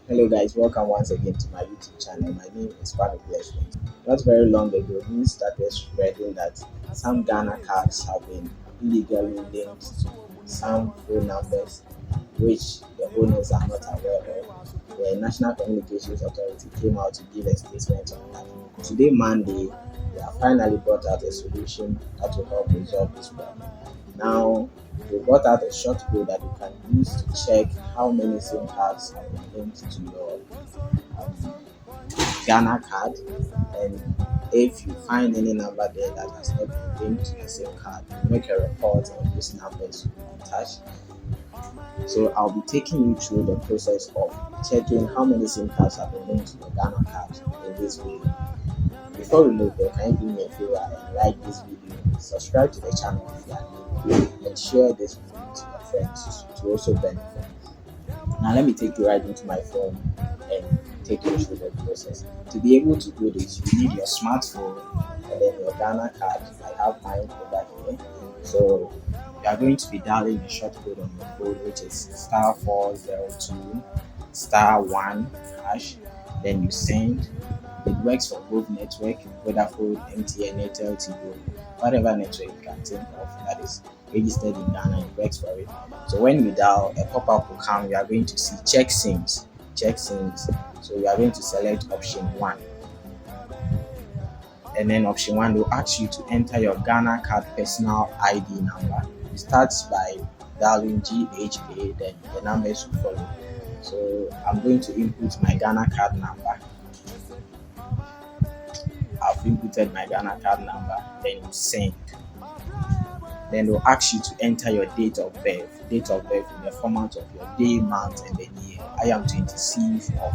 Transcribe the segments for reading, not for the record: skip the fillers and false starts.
Hello guys, welcome once again to my YouTube channel. My name is Kwame Blessing. Not very long ago, news started spreading that some Ghana cards have been illegally linked to some phone numbers which the owners are not aware of. The National Communications Authority came out to give a statement on that. Today, Monday, they have finally brought out a solution that will help resolve this problem. Now, we brought out a short code that you can use to check how many SIM cards have been linked to your um, Ghana card, and if you find any number there that has not been linked to the SIM card, you make a report and these numbers will be attached. So I'll be taking you through the process of checking how many SIM cards have been linked to your Ghana card in this video. Before we move there, can you do me a favor and like this video, subscribe to the channel if you are new, and share this video to your friends to also benefit. Now let me take you right into my phone and take you through the process. To be able to do this, you need your smartphone and then your Ghana card. I have mine over here. So you are going to be dialing the short code on your phone, which is *402 *1#. Then you send. It works for both network, Vodafone, MTN, Airtel, Tigo, whatever network you can think of that is registered in Ghana, it works for it. So when you dial, a pop-up will come. You are going to see check SIMs. So you are going to select option 1. And then option 1 will ask you to enter your Ghana card personal ID number. It starts by dialing GHA, then the numbers will follow. So I'm going to input my Ghana card number. I've inputted my Ghana card number, then you send. Then they'll ask you to enter your date of birth in the format of your day, month, and then year. I am 26th of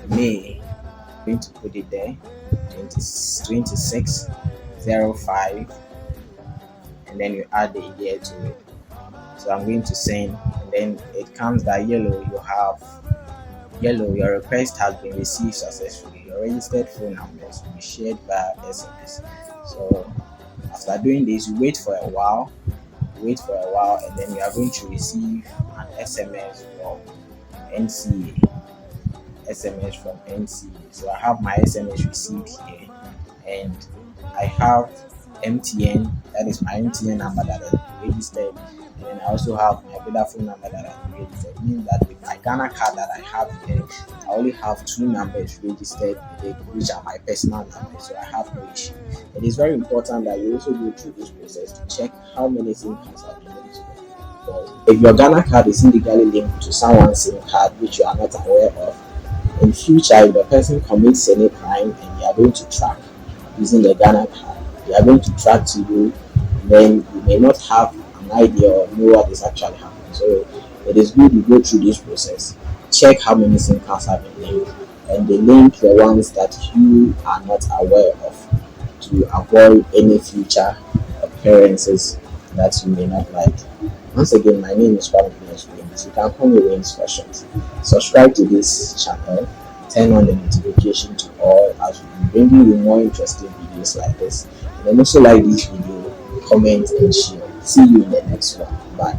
May. I'm going to put it there, 26/05, and then you add the year to it. So I'm going to send, and then it comes that yellow. Your request has been received successfully. Your registered phone numbers will be shared via SMS. So after doing this, you wait for a while, and then you are going to receive an SMS from NCA. So I have my SMS received here, and I have MTN. That is my MTN number that is registered, and then I also have my Vodafone number that I registered. It means that with my Ghana card that I have here, I only have 2 numbers registered with it, which are my personal numbers, so I have no issue. It is very important that you also go through this process to check how many SIM cards have been linked to them. Because if your Ghana card is illegally linked to someone's SIM card which you are not aware of, in future if the person commits any crime and they are going to track using the Ghana card, they are going to track to you, and then you may not have an idea or know what is actually happening. So it is good you go through this process, check how many SIM cards have been linked, and they link the ones that you are not aware of to avoid any future occurrences that you may not like. Once again, my name is Kwame Blessing. You can call me Wings for short. Subscribe to this channel, turn on the notification to all as we'll be bringing you more interesting videos like this. And then also like this video, comment and share. See you in the next one. Bye.